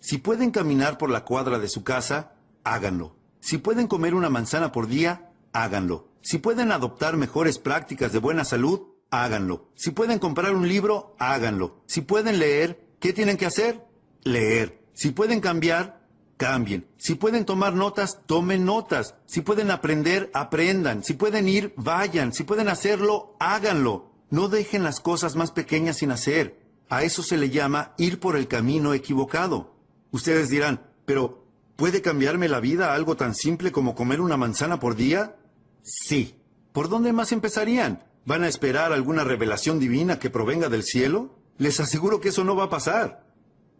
Si pueden caminar por la cuadra de su casa, háganlo. Si pueden comer una manzana por día, háganlo. Si pueden adoptar mejores prácticas de buena salud, háganlo. Si pueden comprar un libro, háganlo. Si pueden leer, ¿qué tienen que hacer? Leer. Si pueden cambiar, cambien. Si pueden tomar notas, tomen notas. Si pueden aprender, aprendan. Si pueden ir, vayan. Si pueden hacerlo, háganlo. No dejen las cosas más pequeñas sin hacer. A eso se le llama ir por el camino equivocado. Ustedes dirán, pero ¿puede cambiarme la vida algo tan simple como comer una manzana por día? Sí. ¿Por dónde más empezarían? ¿Van a esperar alguna revelación divina que provenga del cielo? Les aseguro que eso no va a pasar.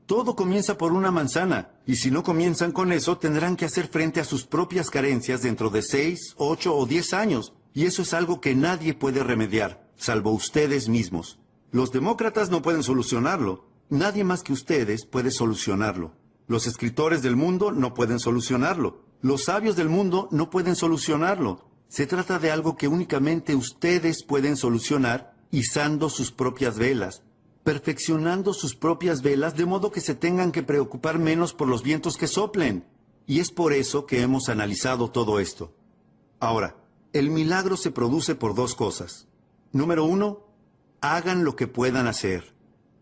Todo comienza por una manzana, y si no comienzan con eso, tendrán que hacer frente a sus propias carencias dentro de 6, 8 o 10 años, y eso es algo que nadie puede remediar, salvo ustedes mismos. Los demócratas no pueden solucionarlo. Nadie más que ustedes puede solucionarlo. Los escritores del mundo no pueden solucionarlo. Los sabios del mundo no pueden solucionarlo. Se trata de algo que únicamente ustedes pueden solucionar izando sus propias velas, perfeccionando sus propias velas de modo que se tengan que preocupar menos por los vientos que soplen. Y es por eso que hemos analizado todo esto. Ahora, el milagro se produce por dos cosas. Número 1, hagan lo que puedan hacer.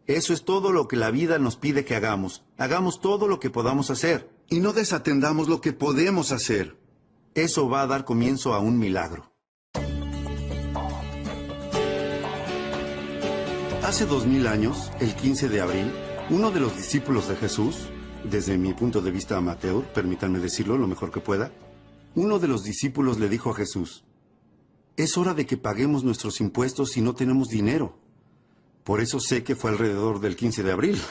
Eso es todo lo que la vida nos pide que hagamos. Hagamos todo lo que podamos hacer. Y no desatendamos lo que podemos hacer. Eso va a dar comienzo a un milagro. Hace 2000 años, el 15 de abril, uno de los discípulos de Jesús, desde mi punto de vista amateur, permítanme decirlo lo mejor que pueda, uno de los discípulos le dijo a Jesús, es hora de que paguemos nuestros impuestos si no tenemos dinero. Por eso sé que fue alrededor del 15 de abril.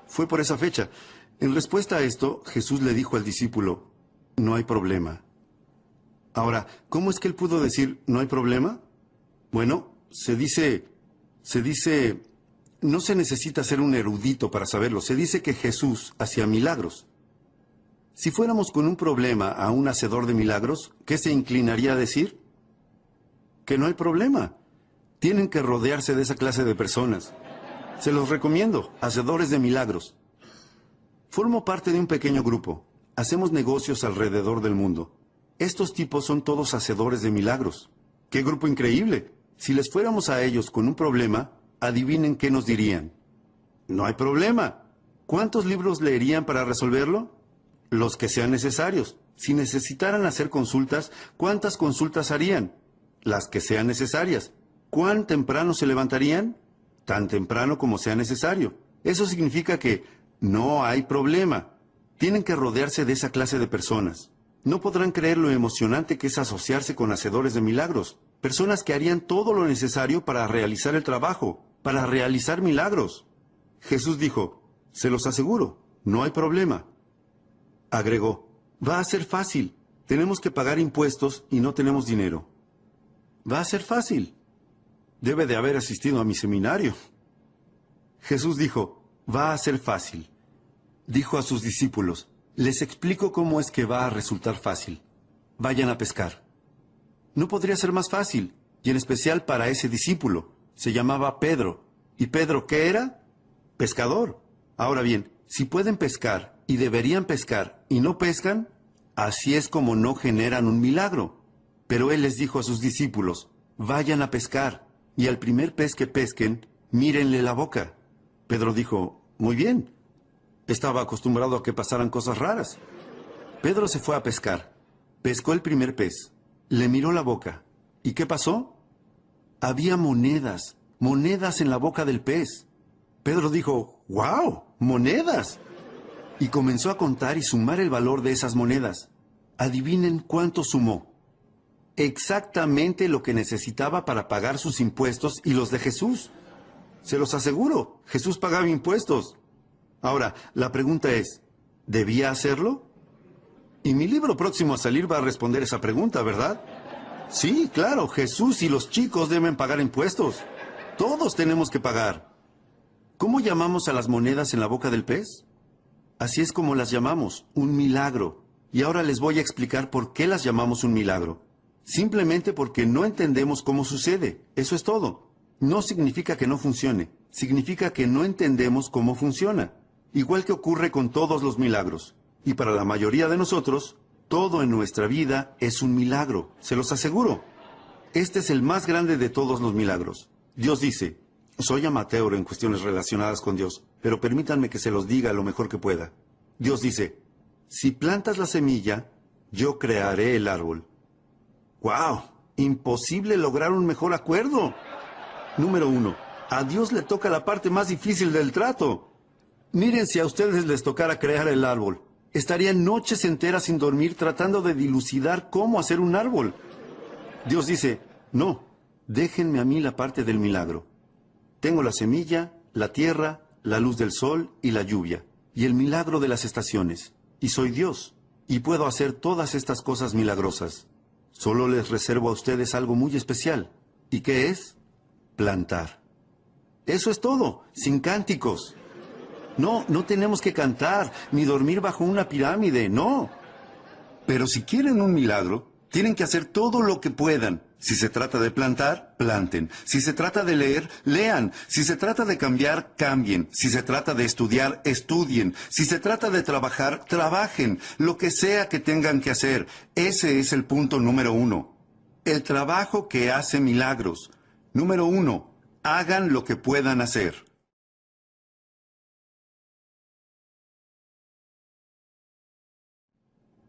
Fue por esa fecha. En respuesta a esto, Jesús le dijo al discípulo, no hay problema. Ahora, ¿cómo es que él pudo decir, no hay problema? Bueno, se dice, no se necesita ser un erudito para saberlo. Se dice que Jesús hacía milagros. Si fuéramos con un problema a un hacedor de milagros, ¿qué se inclinaría a decir? Que no hay problema. Tienen que rodearse de esa clase de personas. Se los recomiendo, hacedores de milagros. Formo parte de un pequeño grupo. Hacemos negocios alrededor del mundo. Estos tipos son todos hacedores de milagros. ¡Qué grupo increíble! Si les fuéramos a ellos con un problema, adivinen qué nos dirían. No hay problema. ¿Cuántos libros leerían para resolverlo? Los que sean necesarios. Si necesitaran hacer consultas, ¿cuántas consultas harían? Las que sean necesarias. ¿Cuán temprano se levantarían? Tan temprano como sea necesario. Eso significa que no hay problema. Tienen que rodearse de esa clase de personas. No podrán creer lo emocionante que es asociarse con hacedores de milagros. Personas que harían todo lo necesario para realizar el trabajo, para realizar milagros. Jesús dijo, se los aseguro, no hay problema. Agregó, va a ser fácil. Tenemos que pagar impuestos y no tenemos dinero. Va a ser fácil. Debe de haber asistido a mi seminario. Jesús dijo, va a ser fácil. Dijo a sus discípulos, les explico cómo es que va a resultar fácil. Vayan a pescar. No podría ser más fácil, y en especial para ese discípulo. Se llamaba Pedro. ¿Y Pedro qué era? Pescador. Ahora bien, si pueden pescar y deberían pescar y no pescan, así es como no generan un milagro. Pero él les dijo a sus discípulos, vayan a pescar, y al primer pez que pesquen, mírenle la boca. Pedro dijo, muy bien. Estaba acostumbrado a que pasaran cosas raras. Pedro se fue a pescar. Pescó el primer pez. Le miró la boca. ¿Y qué pasó? Había monedas en la boca del pez. Pedro dijo, ¡wow! ¡Monedas! Y comenzó a contar y sumar el valor de esas monedas. Adivinen cuánto sumó. Exactamente lo que necesitaba para pagar sus impuestos y los de Jesús. Se los aseguro, Jesús pagaba impuestos. Ahora, la pregunta es, ¿debía hacerlo? Y mi libro próximo a salir va a responder esa pregunta, ¿verdad? Sí, claro, Jesús y los chicos deben pagar impuestos. Todos tenemos que pagar. ¿Cómo llamamos a las monedas en la boca del pez? Así es como las llamamos, un milagro. Y ahora les voy a explicar por qué las llamamos un milagro. Simplemente porque no entendemos cómo sucede. Eso es todo. No significa que no funcione. Significa que no entendemos cómo funciona. igual que ocurre con todos los milagros. Y para la mayoría de nosotros, todo en nuestra vida es un milagro, se los aseguro. Este es el más grande de todos los milagros. Dios dice, soy amateur en cuestiones relacionadas con Dios, pero permítanme que se los diga lo mejor que pueda. Dios dice, si plantas la semilla, yo crearé el árbol. ¡Wow! Imposible lograr un mejor acuerdo. Número 1. A Dios le toca la parte más difícil del trato. Miren, si a ustedes les tocara crear el árbol, estarían noches enteras sin dormir tratando de dilucidar cómo hacer un árbol. Dios dice, no, déjenme a mí la parte del milagro. Tengo la semilla, la tierra, la luz del sol y la lluvia, y el milagro de las estaciones. Y soy Dios, y puedo hacer todas estas cosas milagrosas. Solo les reservo a ustedes algo muy especial. ¿Y qué es? Plantar. Eso es todo, sin cánticos. No, no tenemos que cantar, ni dormir bajo una pirámide, no. Pero si quieren un milagro, tienen que hacer todo lo que puedan. Si se trata de plantar, planten. Si se trata de leer, lean. Si se trata de cambiar, cambien. Si se trata de estudiar, estudien. Si se trata de trabajar, trabajen. Lo que sea que tengan que hacer. Ese es el punto número 1. El trabajo que hace milagros. Número 1. Hagan lo que puedan hacer.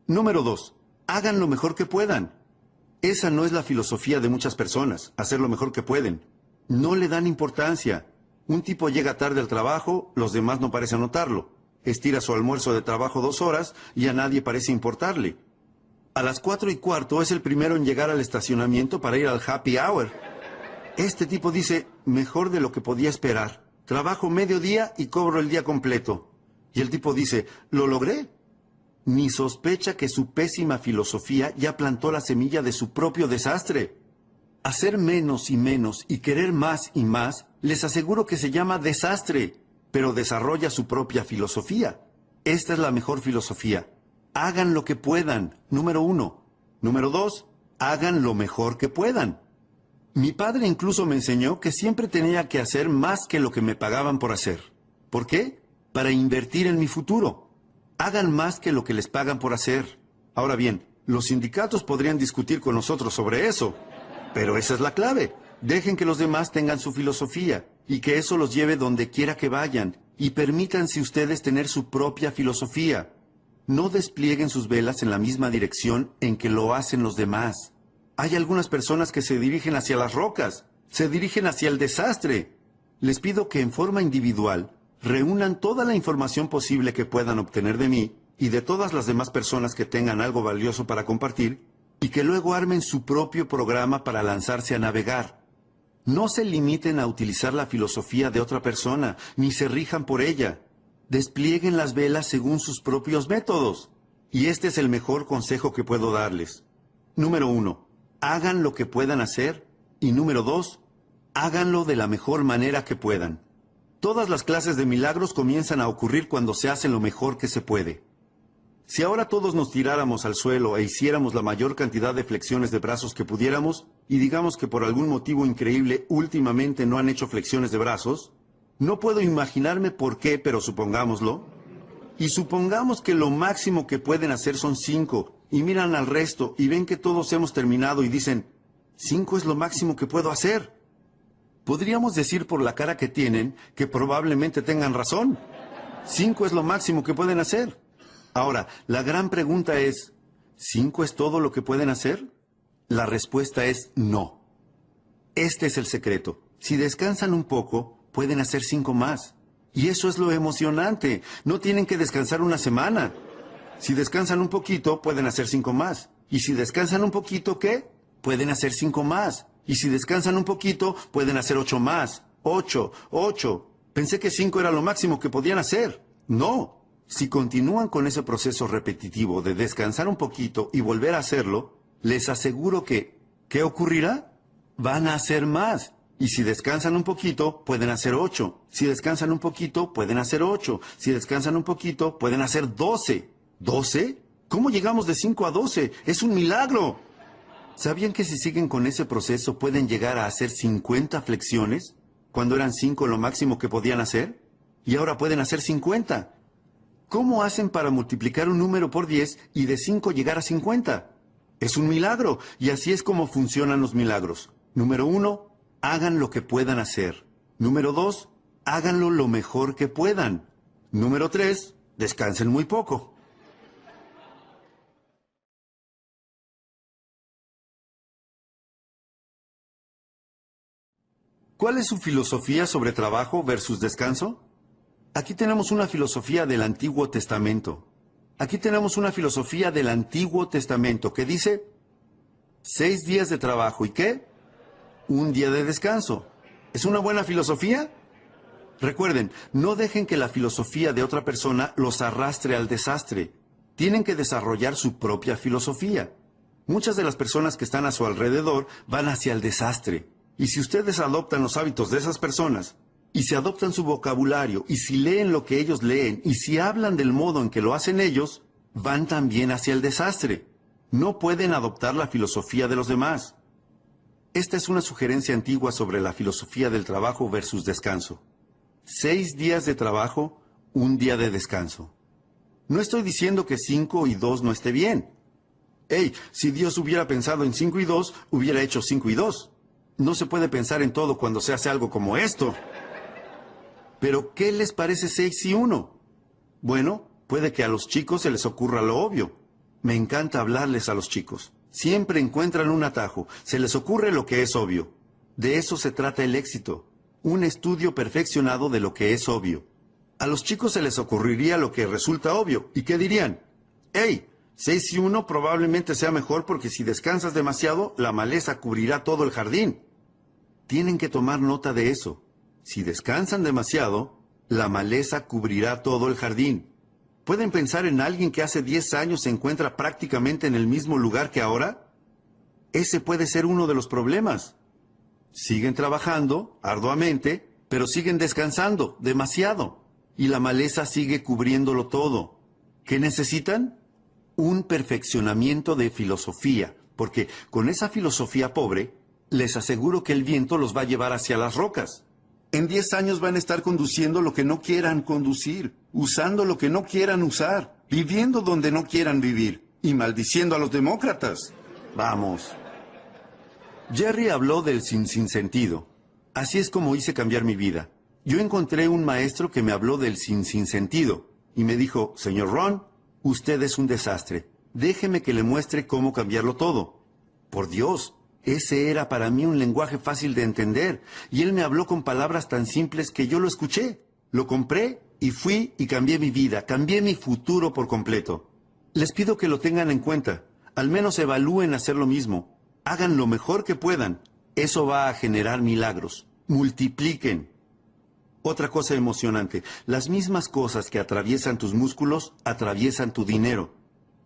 Número 2. Hagan lo mejor que puedan. Esa no es la filosofía de muchas personas, hacer lo mejor que pueden. No le dan importancia. Un tipo llega tarde al trabajo, los demás no parecen notarlo. Estira su almuerzo de trabajo 2 horas y a nadie parece importarle. A las 4:15 es el primero en llegar al estacionamiento para ir al happy hour. Este tipo dice, mejor de lo que podía esperar. Trabajo medio día y cobro el día completo. Y el tipo dice, ¿lo logré? Ni sospecha que su pésima filosofía ya plantó la semilla de su propio desastre. Hacer menos y menos y querer más y más, les aseguro que se llama desastre, pero desarrolla su propia filosofía. Esta es la mejor filosofía. Hagan lo que puedan, número 1. Número 2, hagan lo mejor que puedan. Mi padre incluso me enseñó que siempre tenía que hacer más que lo que me pagaban por hacer. ¿Por qué? Para invertir en mi futuro. Hagan más que lo que les pagan por hacer. Ahora bien, los sindicatos podrían discutir con nosotros sobre eso. Pero esa es la clave. Dejen que los demás tengan su filosofía y que eso los lleve donde quiera que vayan. Y permítanse ustedes tener su propia filosofía. No desplieguen sus velas en la misma dirección en que lo hacen los demás. Hay algunas personas que se dirigen hacia las rocas, se dirigen hacia el desastre. Les pido que en forma individual reúnan toda la información posible que puedan obtener de mí y de todas las demás personas que tengan algo valioso para compartir y que luego armen su propio programa para lanzarse a navegar. No se limiten a utilizar la filosofía de otra persona, ni se rijan por ella. Desplieguen las velas según sus propios métodos. Y este es el mejor consejo que puedo darles. Número 1. Hagan lo que puedan hacer. Y número 2. Háganlo de la mejor manera que puedan. Todas las clases de milagros comienzan a ocurrir cuando se hace lo mejor que se puede. Si ahora todos nos tiráramos al suelo e hiciéramos la mayor cantidad de flexiones de brazos que pudiéramos, y digamos que por algún motivo increíble últimamente no han hecho flexiones de brazos, no puedo imaginarme por qué, pero supongámoslo. Y supongamos que lo máximo que pueden hacer son 5, y miran al resto y ven que todos hemos terminado y dicen, 5 es lo máximo que puedo hacer. Podríamos decir por la cara que tienen que probablemente tengan razón. 5 es lo máximo que pueden hacer. Ahora, la gran pregunta es, ¿5 es todo lo que pueden hacer? La respuesta es no. Este es el secreto. Si descansan un poco, pueden hacer 5 más. Y eso es lo emocionante. No tienen que descansar una semana. Si descansan un poquito, pueden hacer 5 más. Y si descansan un poquito, ¿qué? Pueden hacer 5 más. Y si descansan un poquito, pueden hacer 8 más. 8. Pensé que 5 era lo máximo que podían hacer. No. Si continúan con ese proceso repetitivo de descansar un poquito y volver a hacerlo, les aseguro que, ¿qué ocurrirá? Van a hacer más. Y si descansan un poquito, pueden hacer 8. Si descansan un poquito, pueden hacer 8. Si descansan un poquito, pueden hacer 12. ¿12? ¿Cómo llegamos de 5 a 12? ¡Es un milagro! ¿Sabían que si siguen con ese proceso pueden llegar a hacer 50 flexiones? Cuando eran 5 lo máximo que podían hacer. y ahora pueden hacer 50. ¿Cómo hacen para multiplicar un número por 10 y de 5 llegar a 50? Es un milagro, y así es como funcionan los milagros. Número 1, hagan lo que puedan hacer. Número 2, háganlo lo mejor que puedan. Número 3, descansen muy poco. ¿Cuál es su filosofía sobre trabajo versus descanso? Aquí tenemos una filosofía del Antiguo Testamento. Aquí tenemos una filosofía del Antiguo Testamento que dice 6 días de trabajo, ¿y qué? Un día de descanso. ¿Es una buena filosofía? Recuerden, no dejen que la filosofía de otra persona los arrastre al desastre. Tienen que desarrollar su propia filosofía. Muchas de las personas que están a su alrededor van hacia el desastre. Y si ustedes adoptan los hábitos de esas personas, y si adoptan su vocabulario, y si leen lo que ellos leen, y si hablan del modo en que lo hacen ellos, van también hacia el desastre. No pueden adoptar la filosofía de los demás. Esta es una sugerencia antigua sobre la filosofía del trabajo versus descanso. 6 días de trabajo, un día de descanso. No estoy diciendo que 5 y 2 no esté bien. Hey, si Dios hubiera pensado en 5 y 2, hubiera hecho 5 y 2. No se puede pensar en todo cuando se hace algo como esto. Pero, ¿qué les parece 6 y 1? Bueno, puede que a los chicos se les ocurra lo obvio. Me encanta hablarles a los chicos. Siempre encuentran un atajo. Se les ocurre lo que es obvio. De eso se trata el éxito. Un estudio perfeccionado de lo que es obvio. A los chicos se les ocurriría lo que resulta obvio. ¿Y qué dirían? ¡Hey! 6 y 1 probablemente sea mejor porque si descansas demasiado, la maleza cubrirá todo el jardín. Tienen que tomar nota de eso. Si descansan demasiado, la maleza cubrirá todo el jardín. ¿Pueden pensar en alguien que hace 10 años se encuentra prácticamente en el mismo lugar que ahora? Ese puede ser uno de los problemas. Siguen trabajando arduamente, pero siguen descansando demasiado. Y la maleza sigue cubriéndolo todo. ¿Qué necesitan? Un perfeccionamiento de filosofía, porque con esa filosofía pobre, les aseguro que el viento los va a llevar hacia las rocas. En 10 años van a estar conduciendo lo que no quieran conducir, usando lo que no quieran usar, viviendo donde no quieran vivir y maldiciendo a los demócratas. Vamos. Jerry habló del sinsentido. Así es como hice cambiar mi vida. Yo encontré un maestro que me habló del sinsentido y me dijo, señor Ron, usted es un desastre. Déjeme que le muestre cómo cambiarlo todo. Por Dios. Ese era para mí un lenguaje fácil de entender, y él me habló con palabras tan simples que yo lo escuché, lo compré y fui y cambié mi vida, cambié mi futuro por completo. Les pido que lo tengan en cuenta, al menos evalúen hacer lo mismo, hagan lo mejor que puedan, eso va a generar milagros, multipliquen. Otra cosa emocionante, las mismas cosas que atraviesan tus músculos, atraviesan tu dinero.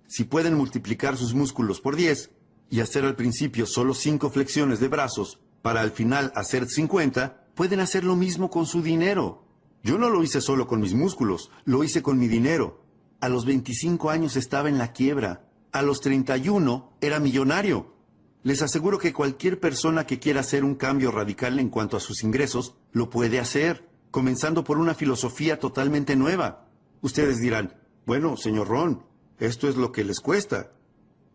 Si pueden multiplicar sus músculos por 10, y hacer al principio solo 5 flexiones de brazos, para al final hacer 50, pueden hacer lo mismo con su dinero. Yo no lo hice solo con mis músculos, lo hice con mi dinero. A los 25 años estaba en la quiebra. A los 31 era millonario. Les aseguro que cualquier persona que quiera hacer un cambio radical en cuanto a sus ingresos, lo puede hacer, comenzando por una filosofía totalmente nueva. Ustedes dirán, bueno, señor Ron, esto es lo que les cuesta.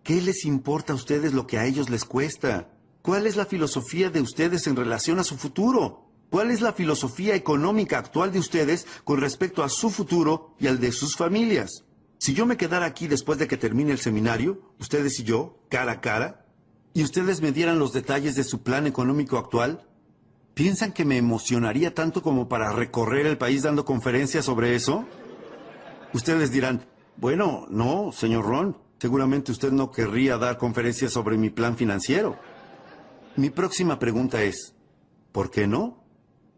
¿Qué les importa a ustedes lo que a ellos les cuesta? ¿Cuál es la filosofía de ustedes en relación a su futuro? ¿Cuál es la filosofía económica actual de ustedes con respecto a su futuro y al de sus familias? Si yo me quedara aquí después de que termine el seminario, ustedes y yo, cara a cara, y ustedes me dieran los detalles de su plan económico actual, ¿piensan que me emocionaría tanto como para recorrer el país dando conferencias sobre eso? Ustedes dirán, bueno, no, señor Ron. Seguramente usted no querría dar conferencias sobre mi plan financiero. Mi próxima pregunta es, ¿por qué no?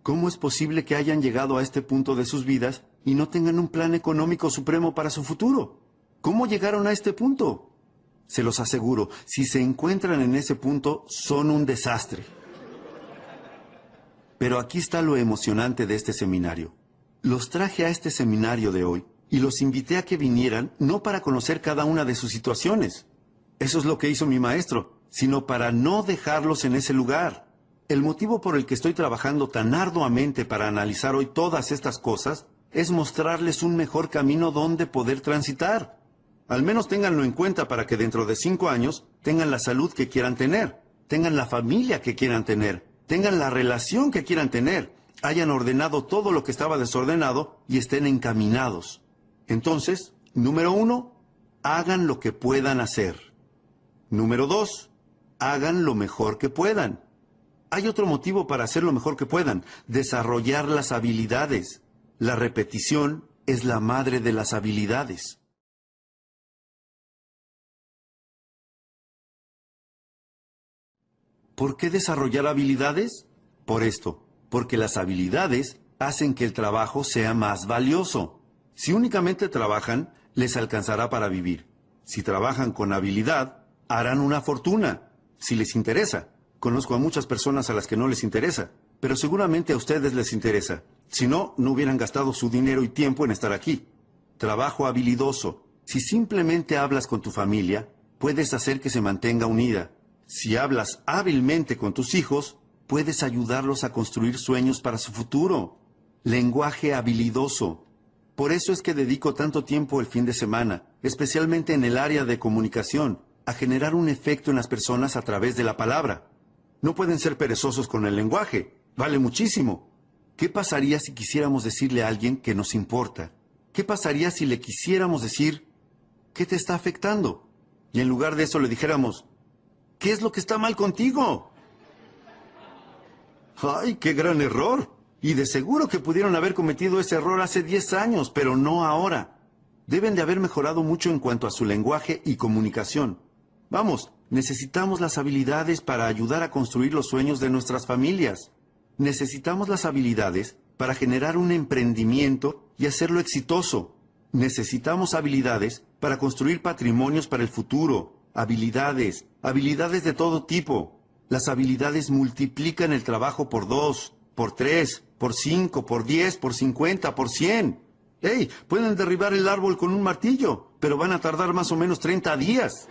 ¿Cómo es posible que hayan llegado a este punto de sus vidas y no tengan un plan económico supremo para su futuro? ¿Cómo llegaron a este punto? Se los aseguro, si se encuentran en ese punto, son un desastre. Pero aquí está lo emocionante de este seminario. Los traje a este seminario de hoy y los invité a que vinieran no para conocer cada una de sus situaciones. Eso es lo que hizo mi maestro, sino para no dejarlos en ese lugar. El motivo por el que estoy trabajando tan arduamente para analizar hoy todas estas cosas es mostrarles un mejor camino donde poder transitar. Al menos ténganlo en cuenta para que dentro de 5 años tengan la salud que quieran tener, tengan la familia que quieran tener, tengan la relación que quieran tener, hayan ordenado todo lo que estaba desordenado y estén encaminados. Entonces, número 1, hagan lo que puedan hacer. Número 2, hagan lo mejor que puedan. Hay otro motivo para hacer lo mejor que puedan: desarrollar las habilidades. La repetición es la madre de las habilidades. ¿Por qué desarrollar habilidades? Por esto, porque las habilidades hacen que el trabajo sea más valioso. Si únicamente trabajan, les alcanzará para vivir. Si trabajan con habilidad, harán una fortuna. Si les interesa. Conozco a muchas personas a las que no les interesa, pero seguramente a ustedes les interesa. Si no, no hubieran gastado su dinero y tiempo en estar aquí. Trabajo habilidoso. Si simplemente hablas con tu familia, puedes hacer que se mantenga unida. Si hablas hábilmente con tus hijos, puedes ayudarlos a construir sueños para su futuro. Lenguaje habilidoso. Por eso es que dedico tanto tiempo el fin de semana, especialmente en el área de comunicación, a generar un efecto en las personas a través de la palabra. No pueden ser perezosos con el lenguaje. Vale muchísimo. ¿Qué pasaría si quisiéramos decirle a alguien que nos importa? ¿Qué pasaría si le quisiéramos decir, ¿qué te está afectando? Y en lugar de eso le dijéramos, ¿qué es lo que está mal contigo? ¡Ay, qué gran error! Y de seguro que pudieron haber cometido ese error hace 10 años, pero no ahora. Deben de haber mejorado mucho en cuanto a su lenguaje y comunicación. Vamos, necesitamos las habilidades para ayudar a construir los sueños de nuestras familias. Necesitamos las habilidades para generar un emprendimiento y hacerlo exitoso. Necesitamos habilidades para construir patrimonios para el futuro. Habilidades de todo tipo. Las habilidades multiplican el trabajo por 2, por 3, por 5, por 10, por 50, por 100. ¡Hey! Pueden derribar el árbol con un martillo, pero van a tardar más o menos 30 días.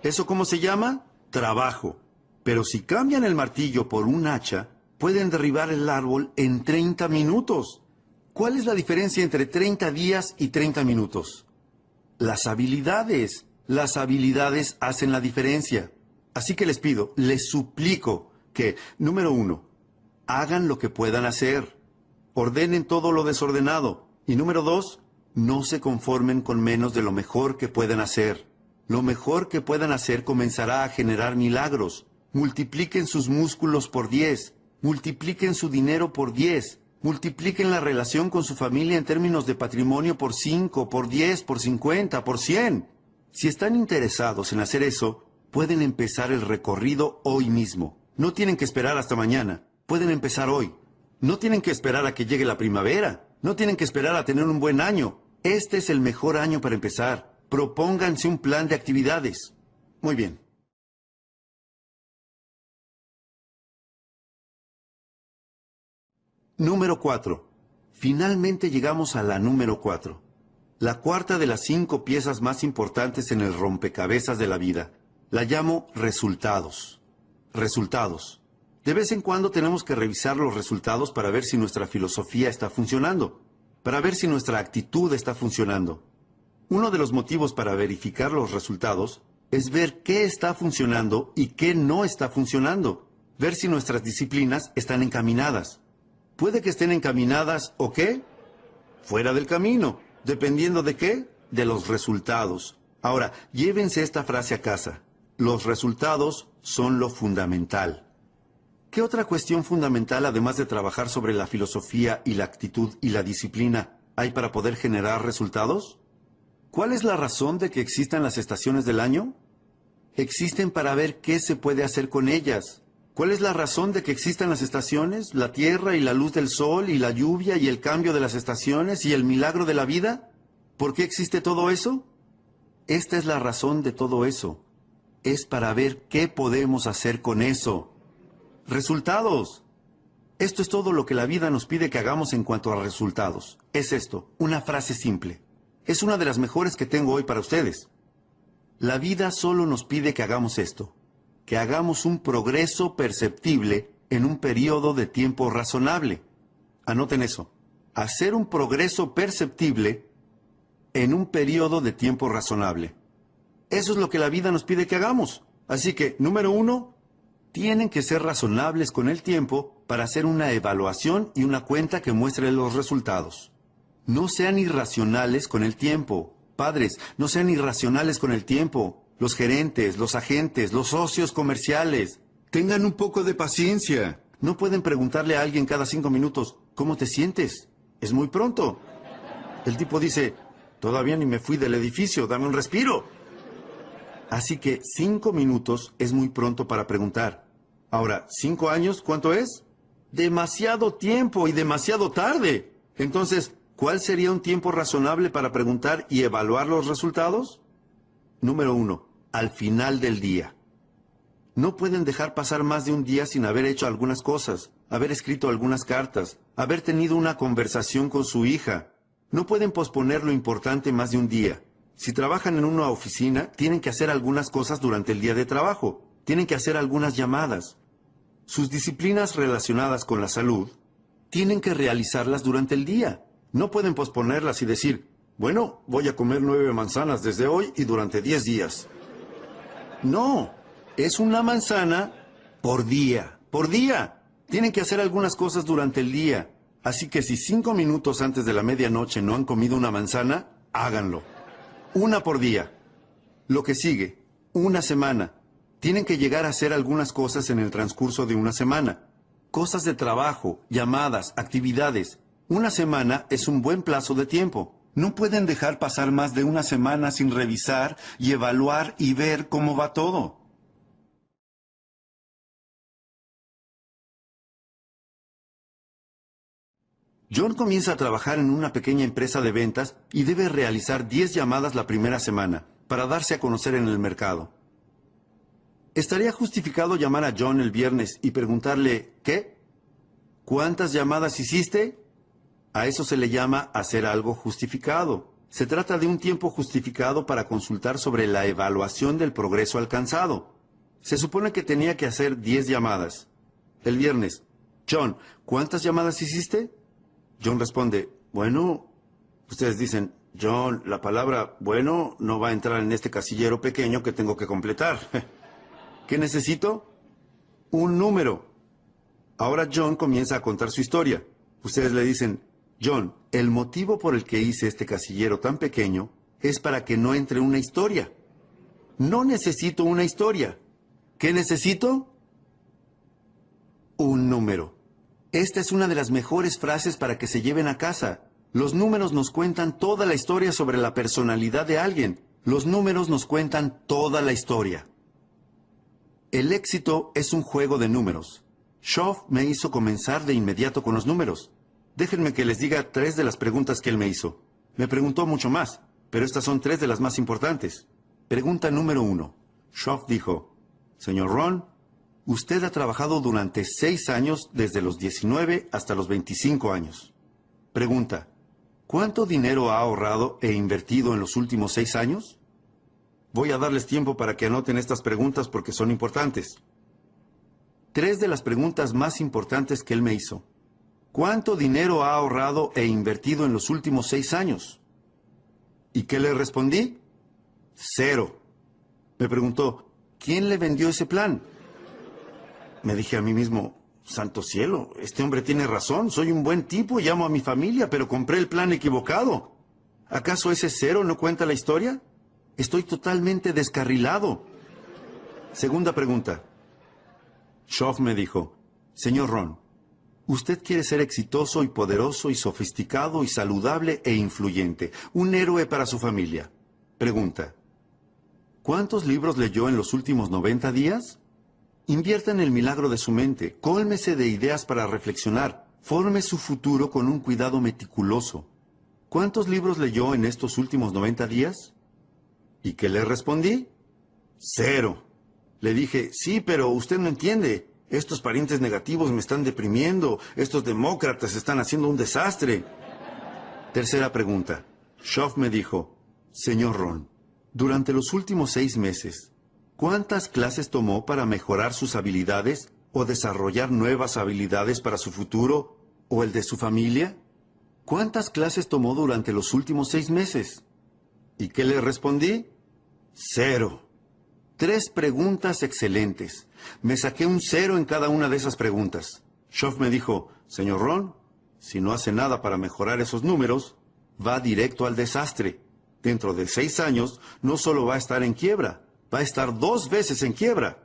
¿Eso cómo se llama? Trabajo. Pero si cambian el martillo por un hacha, pueden derribar el árbol en 30 minutos. ¿Cuál es la diferencia entre 30 días y 30 minutos? Las habilidades. Las habilidades hacen la diferencia. Así que les pido, les suplico que, número 1, hagan lo que puedan hacer. Ordenen todo lo desordenado. Y número 2, no se conformen con menos de lo mejor que puedan hacer. Lo mejor que puedan hacer comenzará a generar milagros. Multipliquen sus músculos por 10. Multipliquen su dinero por 10. Multipliquen la relación con su familia en términos de patrimonio por 5, por 10, por 50, por 100. Si están interesados en hacer eso, pueden empezar el recorrido hoy mismo. No tienen que esperar hasta mañana. Pueden empezar hoy. No tienen que esperar a que llegue la primavera. No tienen que esperar a tener un buen año. Este es el mejor año para empezar. Propónganse un plan de actividades. Muy bien. Número 4. Finalmente llegamos a la número 4. La cuarta de las 5 piezas más importantes en el rompecabezas de la vida. La llamo resultados. Resultados. De vez en cuando tenemos que revisar los resultados para ver si nuestra filosofía está funcionando, para ver si nuestra actitud está funcionando. Uno de los motivos para verificar los resultados es ver qué está funcionando y qué no está funcionando, ver si nuestras disciplinas están encaminadas. Puede que estén encaminadas o qué, fuera del camino, dependiendo de qué, de los resultados. Ahora, llévense esta frase a casa. Los resultados son lo fundamental. ¿Qué otra cuestión fundamental, además de trabajar sobre la filosofía y la actitud y la disciplina, hay para poder generar resultados? ¿Cuál es la razón de que existan las estaciones del año? Existen para ver qué se puede hacer con ellas. ¿Cuál es la razón de que existan las estaciones, la tierra y la luz del sol y la lluvia y el cambio de las estaciones y el milagro de la vida? ¿Por qué existe todo eso? Esta es la razón de todo eso. Es para ver qué podemos hacer con eso. Resultados. Esto es todo lo que la vida nos pide que hagamos en cuanto a resultados. Es esto, una frase simple. Es una de las mejores que tengo hoy para ustedes. La vida solo nos pide que hagamos esto, que hagamos un progreso perceptible en un periodo de tiempo razonable. Anoten eso. hacer un progreso perceptible en un periodo de tiempo razonable. Eso es lo que la vida nos pide que hagamos. Así que, número 1, tienen que ser razonables con el tiempo para hacer una evaluación y una cuenta que muestre los resultados. No sean irracionales con el tiempo. Padres, no sean irracionales con el tiempo. Los gerentes, los agentes, los socios comerciales. Tengan un poco de paciencia. No pueden preguntarle a alguien cada 5 minutos, ¿cómo te sientes? Es muy pronto. El tipo dice, todavía ni me fui del edificio, dame un respiro. Así que 5 minutos es muy pronto para preguntar. Ahora, 5 años, ¿cuánto es? Demasiado tiempo y demasiado tarde. Entonces, ¿cuál sería un tiempo razonable para preguntar y evaluar los resultados? Número 1, al final del día. No pueden dejar pasar más de un día sin haber hecho algunas cosas, haber escrito algunas cartas, haber tenido una conversación con su hija. No pueden posponer lo importante más de un día. Si trabajan en una oficina, tienen que hacer algunas cosas durante el día de trabajo. Tienen que hacer algunas llamadas. Sus disciplinas relacionadas con la salud, tienen que realizarlas durante el día. No pueden posponerlas y decir, bueno, voy a comer 9 manzanas desde hoy y durante 10 días. No, es una manzana por día, por día. Tienen que hacer algunas cosas durante el día. Así que si 5 minutos antes de la medianoche no han comido una manzana, háganlo. Una por día. Lo que sigue, una semana. Tienen que llegar a hacer algunas cosas en el transcurso de una semana. Cosas de trabajo, llamadas, actividades. Una semana es un buen plazo de tiempo. No pueden dejar pasar más de una semana sin revisar y evaluar y ver cómo va todo. John comienza a trabajar en una pequeña empresa de ventas y debe realizar 10 llamadas la primera semana para darse a conocer en el mercado. ¿Estaría justificado llamar a John el viernes y preguntarle, ¿qué? ¿Cuántas llamadas hiciste? A eso se le llama hacer algo justificado. Se trata de un tiempo justificado para consultar sobre la evaluación del progreso alcanzado. Se supone que tenía que hacer 10 llamadas. El viernes, John, ¿cuántas llamadas hiciste? John responde, bueno, ustedes dicen, John, la palabra bueno no va a entrar en este casillero pequeño que tengo que completar. ¿Qué necesito? Un número. Ahora John comienza a contar su historia. Ustedes le dicen, John, el motivo por el que hice este casillero tan pequeño es para que no entre una historia. No necesito una historia. ¿Qué necesito? Un número. Esta es una de las mejores frases para que se lleven a casa. Los números nos cuentan toda la historia sobre la personalidad de alguien. Los números nos cuentan toda la historia. El éxito es un juego de números. Schoff me hizo comenzar de inmediato con los números. Déjenme que les diga 3 de las preguntas que él me hizo. Me preguntó mucho más, pero estas son 3 de las más importantes. Pregunta número 1. Schoff dijo, señor Ron, usted ha trabajado durante 6 años desde los 19 hasta los 25 años. Pregunta, ¿cuánto dinero ha ahorrado e invertido en los últimos 6 años? Voy a darles tiempo para que anoten estas preguntas porque son importantes. 3 de las preguntas más importantes que él me hizo. ¿Cuánto dinero ha ahorrado e invertido en los últimos 6 años? ¿Y qué le respondí? 0. Me preguntó, ¿quién le vendió ese plan? Me dije a mí mismo, santo cielo, este hombre tiene razón, soy un buen tipo y amo a mi familia, pero compré el plan equivocado. ¿Acaso ese 0 no cuenta la historia? Estoy totalmente descarrilado. Segunda pregunta. Schoff me dijo, señor Ron, usted quiere ser exitoso y poderoso y sofisticado y saludable e influyente, un héroe para su familia. Pregunta, ¿cuántos libros leyó en los últimos 90 días? Invierta en el milagro de su mente, cólmese de ideas para reflexionar, forme su futuro con un cuidado meticuloso. ¿Cuántos libros leyó en estos últimos 90 días? ¿Y qué le respondí? 0. Le dije, sí, pero usted no entiende. Estos parientes negativos me están deprimiendo. Estos demócratas están haciendo un desastre. Tercera pregunta. Schoff me dijo, señor Ron, durante los últimos 6 meses, ¿cuántas clases tomó para mejorar sus habilidades o desarrollar nuevas habilidades para su futuro o el de su familia? ¿cuántas clases tomó durante los últimos 6 meses? ¿Y qué le respondí? 0. 3 preguntas excelentes. Me saqué un 0 en cada una de esas preguntas. Schoff me dijo, señor Ron, si no hace nada para mejorar esos números, va directo al desastre. Dentro de 6 años, no solo va a estar en quiebra, va a estar 2 veces en quiebra.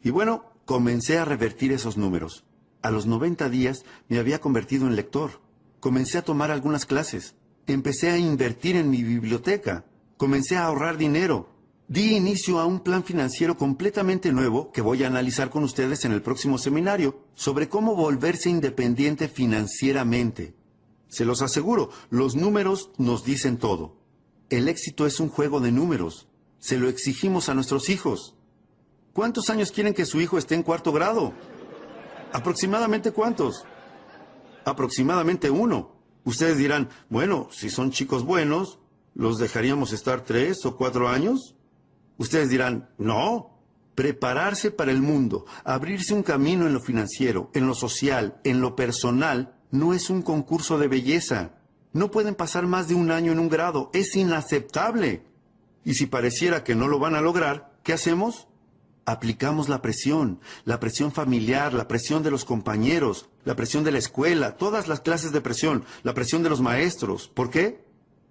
Y bueno, comencé a revertir esos números. A los 90 días me había convertido en lector. Comencé a tomar algunas clases. Empecé a invertir en mi biblioteca. Comencé a ahorrar dinero. Di inicio a un plan financiero completamente nuevo que voy a analizar con ustedes en el próximo seminario sobre cómo volverse independiente financieramente. Se los aseguro, los números nos dicen todo. El éxito es un juego de números. Se lo exigimos a nuestros hijos. ¿Cuántos años quieren que su hijo esté en 4º grado? ¿Aproximadamente cuántos? Aproximadamente 1. Ustedes dirán, bueno, si son chicos buenos, ¿los dejaríamos estar 3 o 4 años? Ustedes dirán, no. Prepararse para el mundo, abrirse un camino en lo financiero, en lo social, en lo personal, no es un concurso de belleza. No pueden pasar más de 1 año en un grado. Es inaceptable. Y si pareciera que no lo van a lograr, ¿qué hacemos? Aplicamos la presión familiar, la presión de los compañeros, la presión de la escuela, todas las clases de presión, la presión de los maestros. ¿Por qué?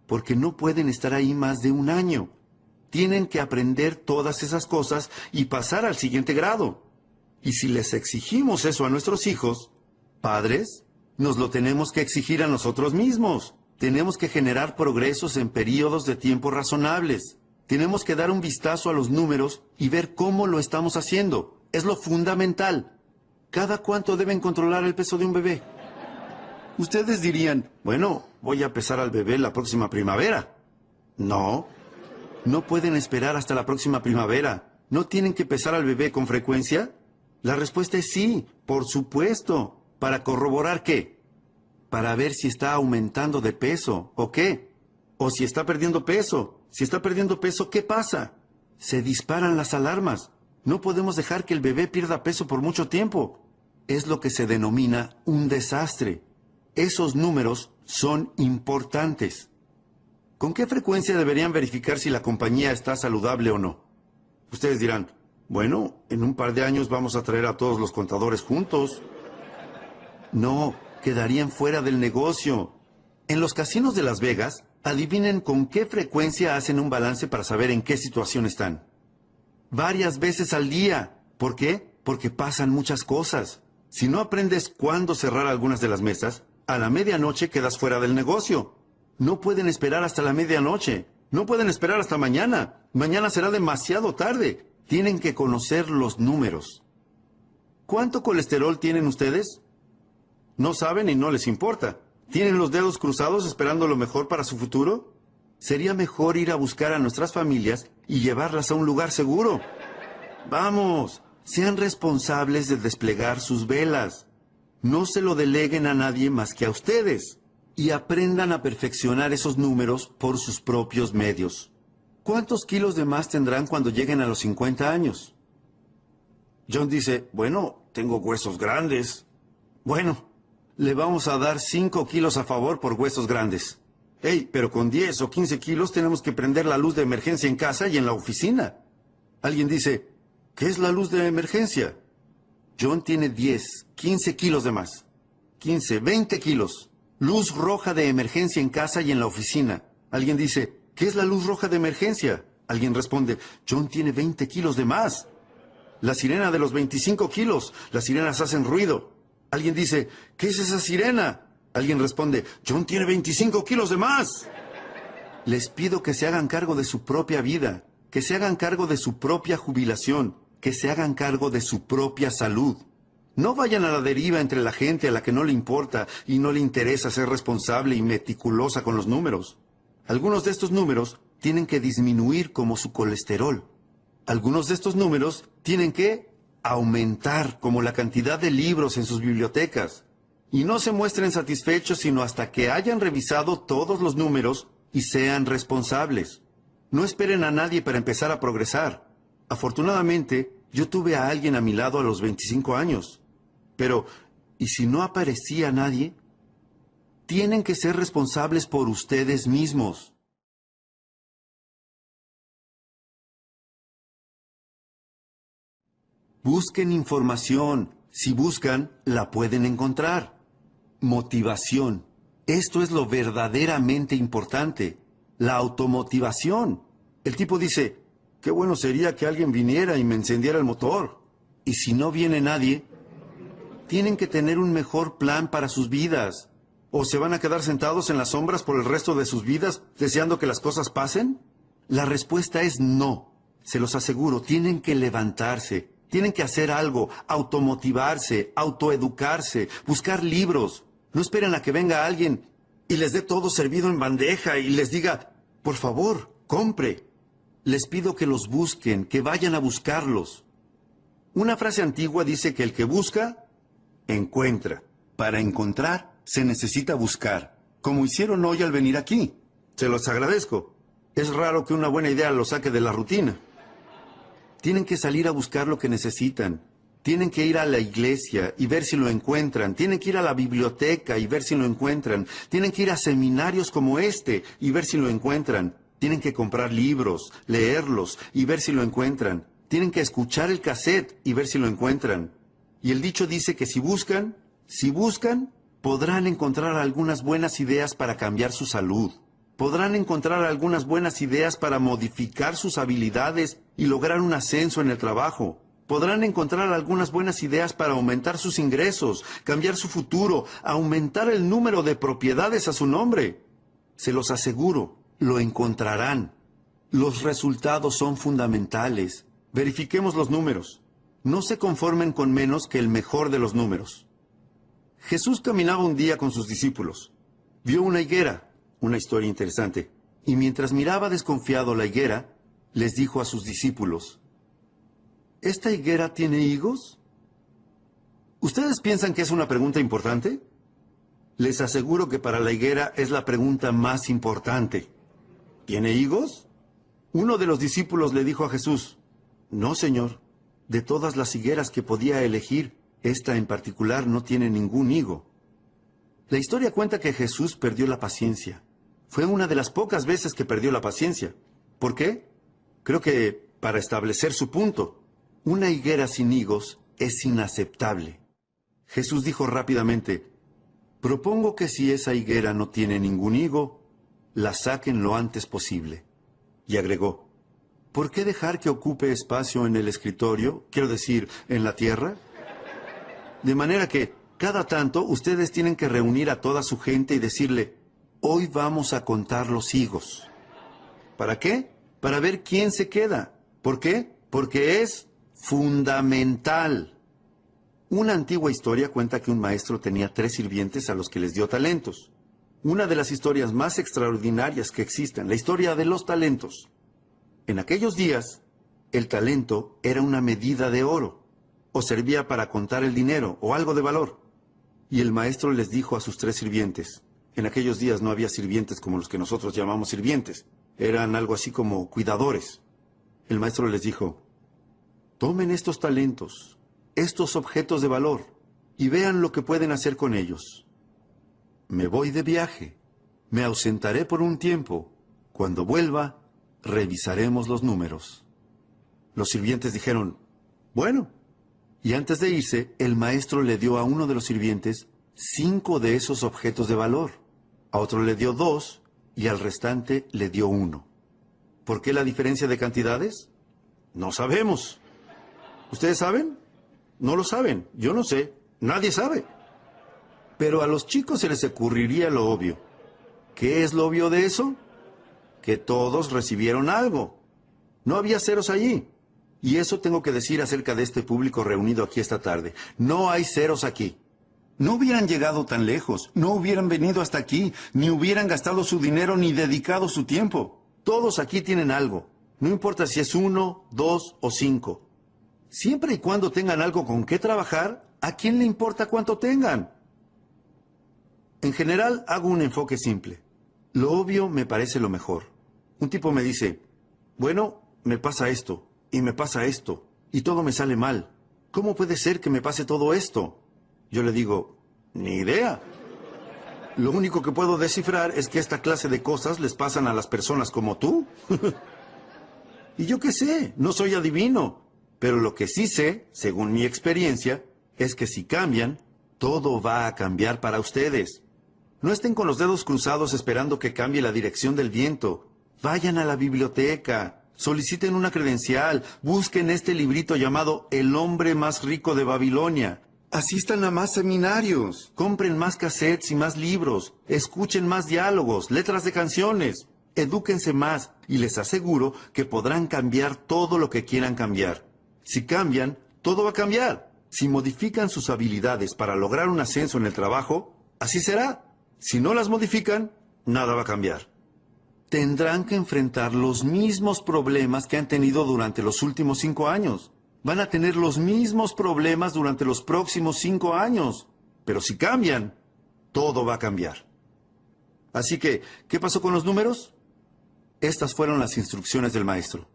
Porque no pueden estar ahí más de 1 año. Tienen que aprender todas esas cosas y pasar al siguiente grado. Y si les exigimos eso a nuestros hijos, padres, nos lo tenemos que exigir a nosotros mismos. Tenemos que generar progresos en periodos de tiempo razonables. Tenemos que dar un vistazo a los números y ver cómo lo estamos haciendo. Es lo fundamental. ¿Cada cuánto deben controlar el peso de un bebé? Ustedes dirían, bueno, voy a pesar al bebé la próxima primavera. No, no pueden esperar hasta la próxima primavera. ¿No tienen que pesar al bebé con frecuencia? La respuesta es sí, por supuesto. ¿Para corroborar qué? Para ver si está aumentando de peso, ¿o qué? O si está perdiendo peso. Si está perdiendo peso, ¿qué pasa? Se disparan las alarmas. No podemos dejar que el bebé pierda peso por mucho tiempo. Es lo que se denomina un desastre. Esos números son importantes. ¿Con qué frecuencia deberían verificar si la compañía está saludable o no? Ustedes dirán, bueno, en un par de años vamos a traer a todos los contadores juntos. No, quedarían fuera del negocio. En los casinos de Las Vegas, adivinen con qué frecuencia hacen un balance para saber en qué situación están. Varias veces al día. ¿Por qué? Porque pasan muchas cosas. Si no aprendes cuándo cerrar algunas de las mesas, a la medianoche quedas fuera del negocio. No pueden esperar hasta la medianoche. No pueden esperar hasta mañana. Mañana será demasiado tarde. Tienen que conocer los números. ¿Cuánto colesterol tienen ustedes? No saben y no les importa. ¿Tienen los dedos cruzados esperando lo mejor para su futuro? Sería mejor ir a buscar a nuestras familias y llevarlas a un lugar seguro. Vamos, sean responsables de desplegar sus velas. No se lo deleguen a nadie más que a ustedes. Y aprendan a perfeccionar esos números por sus propios medios. ¿Cuántos kilos de más tendrán cuando lleguen a los 50 años? John dice, bueno, tengo huesos grandes. Bueno, le vamos a dar 5 kilos a favor por huesos grandes. Hey, pero con 10 o 15 kilos tenemos que prender la luz de emergencia en casa y en la oficina. Alguien dice, ¿qué es la luz de emergencia? John tiene 10, 15 kilos de más. 15, 20 kilos. Luz roja de emergencia en casa y en la oficina. Alguien dice, ¿qué es la luz roja de emergencia? Alguien responde, John tiene 20 kilos de más. La sirena de los 25 kilos. Las sirenas hacen ruido. Alguien dice, ¿qué es esa sirena? Alguien responde, John tiene 25 kilos de más. Les pido que se hagan cargo de su propia vida, que se hagan cargo de su propia jubilación, que se hagan cargo de su propia salud. No vayan a la deriva entre la gente a la que no le importa y no le interesa ser responsable y meticulosa con los números. Algunos de estos números tienen que disminuir como su colesterol. Algunos de estos números tienen que aumentar como la cantidad de libros en sus bibliotecas. Y no se muestren satisfechos sino hasta que hayan revisado todos los números y sean responsables. No esperen a nadie para empezar a progresar. Afortunadamente, yo tuve a alguien a mi lado a los 25 años. Pero, ¿y si no aparecía nadie? Tienen que ser responsables por ustedes mismos. Busquen información. Si buscan, la pueden encontrar. Motivación. Esto es lo verdaderamente importante. La automotivación. El tipo dice, qué bueno sería que alguien viniera y me encendiera el motor. Y si no viene nadie, tienen que tener un mejor plan para sus vidas. ¿O se van a quedar sentados en las sombras por el resto de sus vidas, deseando que las cosas pasen? La respuesta es no. Se los aseguro, tienen que levantarse. Tienen que hacer algo, automotivarse, autoeducarse, buscar libros. No esperen a que venga alguien y les dé todo servido en bandeja y les diga, por favor, compre. Les pido que los busquen, que vayan a buscarlos. Una frase antigua dice que el que busca, encuentra. Para encontrar, se necesita buscar, como hicieron hoy al venir aquí. Se los agradezco. Es raro que una buena idea los saque de la rutina. Tienen que salir a buscar lo que necesitan. Tienen que ir a la iglesia y ver si lo encuentran. Tienen que ir a la biblioteca y ver si lo encuentran. Tienen que ir a seminarios como este y ver si lo encuentran. Tienen que comprar libros, leerlos y ver si lo encuentran. Tienen que escuchar el cassette y ver si lo encuentran. Y el dicho dice que si buscan, podrán encontrar algunas buenas ideas para cambiar su salud. Podrán encontrar algunas buenas ideas para modificar sus habilidades y lograr un ascenso en el trabajo. Podrán encontrar algunas buenas ideas para aumentar sus ingresos, cambiar su futuro, aumentar el número de propiedades a su nombre. Se los aseguro, lo encontrarán. Los resultados son fundamentales. Verifiquemos los números. No se conformen con menos que el mejor de los números. Jesús caminaba un día con sus discípulos. Vio una higuera. Una historia interesante. Y mientras miraba desconfiado la higuera, les dijo a sus discípulos, ¿esta higuera tiene higos? ¿Ustedes piensan que es una pregunta importante? Les aseguro que para la higuera es la pregunta más importante. ¿Tiene higos? Uno de los discípulos le dijo a Jesús, no, Señor. De todas las higueras que podía elegir, esta en particular no tiene ningún higo. La historia cuenta que Jesús perdió la paciencia. Fue una de las pocas veces que perdió la paciencia. ¿Por qué? Creo que para establecer su punto. Una higuera sin higos es inaceptable. Jesús dijo rápidamente, propongo que si esa higuera no tiene ningún higo, la saquen lo antes posible. Y agregó, ¿por qué dejar que ocupe espacio en el escritorio, quiero decir, en la tierra? De manera que, cada tanto, ustedes tienen que reunir a toda su gente y decirle, hoy vamos a contar los higos. ¿Para qué? Para ver quién se queda. ¿Por qué? Porque es fundamental. Una antigua historia cuenta que un maestro tenía 3 sirvientes a los que les dio talentos. Una de las historias más extraordinarias que existen, la historia de los talentos. En aquellos días, el talento era una medida de oro, o servía para contar el dinero, o algo de valor. Y el maestro les dijo a sus 3 sirvientes, en aquellos días no había sirvientes como los que nosotros llamamos sirvientes, eran algo así como cuidadores. El maestro les dijo, tomen estos talentos, estos objetos de valor, y vean lo que pueden hacer con ellos. Me voy de viaje, me ausentaré por un tiempo, cuando vuelva, revisaremos los números. Los sirvientes dijeron, bueno. Y antes de irse, el maestro le dio a uno de los sirvientes 5 de esos objetos de valor. A otro le dio 2 y al restante le dio 1. ¿Por qué la diferencia de cantidades? No sabemos. ¿Ustedes saben? No lo saben. Yo no sé. Nadie sabe. Pero a los chicos se les ocurriría lo obvio. ¿Qué es lo obvio de eso? Que todos recibieron algo. No había ceros allí. Y eso tengo que decir acerca de este público reunido aquí esta tarde. No hay ceros aquí. No hubieran llegado tan lejos, no hubieran venido hasta aquí, ni hubieran gastado su dinero ni dedicado su tiempo. Todos aquí tienen algo. No importa si es 1, 2 o 5. Siempre y cuando tengan algo con qué trabajar, ¿a quién le importa cuánto tengan? En general, hago un enfoque simple. Lo obvio me parece lo mejor. Un tipo me dice, bueno, me pasa esto, y me pasa esto, y todo me sale mal. ¿Cómo puede ser que me pase todo esto? Yo le digo, ni idea. Lo único que puedo descifrar es que esta clase de cosas les pasan a las personas como tú. Y yo qué sé, no soy adivino. Pero lo que sí sé, según mi experiencia, es que si cambian, todo va a cambiar para ustedes. No estén con los dedos cruzados esperando que cambie la dirección del viento. Vayan a la biblioteca, soliciten una credencial, busquen este librito llamado El hombre más rico de Babilonia. Asistan a más seminarios, compren más cassettes y más libros, escuchen más diálogos, letras de canciones, edúquense más y les aseguro que podrán cambiar todo lo que quieran cambiar. Si cambian, todo va a cambiar. Si modifican sus habilidades para lograr un ascenso en el trabajo, así será. Si no las modifican, nada va a cambiar. Tendrán que enfrentar los mismos problemas que han tenido durante los últimos 5 años. Van a tener los mismos problemas durante los próximos 5 años. Pero si cambian, todo va a cambiar. Así que, ¿qué pasó con los números? Estas fueron las instrucciones del maestro.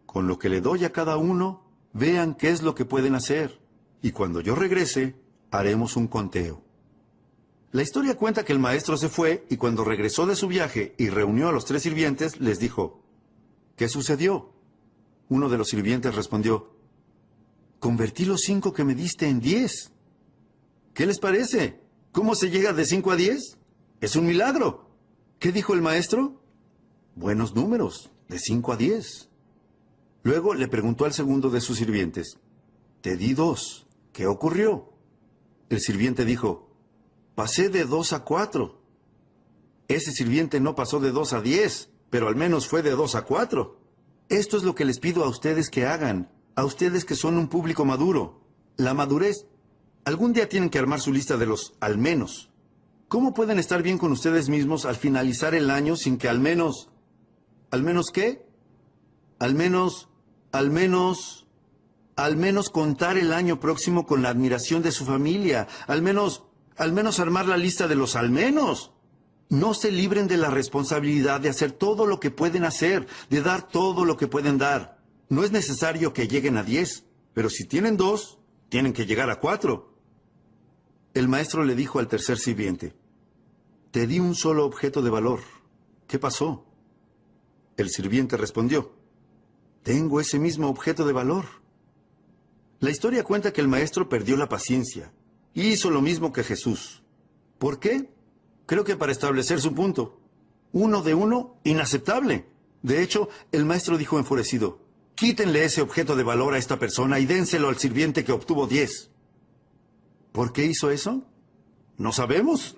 Con lo que le doy a cada uno, vean qué es lo que pueden hacer. Y cuando yo regrese, haremos un conteo. La historia cuenta que el maestro se fue y cuando regresó de su viaje y reunió a los 3 sirvientes, les dijo, ¿qué sucedió? Uno de los sirvientes respondió, convertí los 5 que me diste en 10. ¿Qué les parece? ¿Cómo se llega de 5 a 10? Es un milagro. ¿Qué dijo el maestro? Buenos números, de 5 a 10. Luego le preguntó al segundo de sus sirvientes, te di 2. ¿Qué ocurrió? El sirviente dijo, pasé de 2 a 4. Ese sirviente no pasó de 2 a 10, pero al menos fue de 2 a 4. Esto es lo que les pido a ustedes que hagan, a ustedes que son un público maduro. La madurez. Algún día tienen que armar su lista de los al menos. ¿Cómo pueden estar bien con ustedes mismos al finalizar el año sin que al menos... ¿Al menos qué? Al menos contar el año próximo con la admiración de su familia. Al menos armar la lista de los al menos. No se libren de la responsabilidad de hacer todo lo que pueden hacer, de dar todo lo que pueden dar. No es necesario que lleguen a 10, pero si tienen 2, tienen que llegar a 4. El maestro le dijo al tercer sirviente, te di un solo objeto de valor. ¿Qué pasó? El sirviente respondió, tengo ese mismo objeto de valor. La historia cuenta que el maestro perdió la paciencia y hizo lo mismo que Jesús. ¿Por qué? Creo que para establecer su punto. 1 de 1, inaceptable. De hecho, el maestro dijo enfurecido, quítenle ese objeto de valor a esta persona y dénselo al sirviente que obtuvo 10. ¿Por qué hizo eso? No sabemos.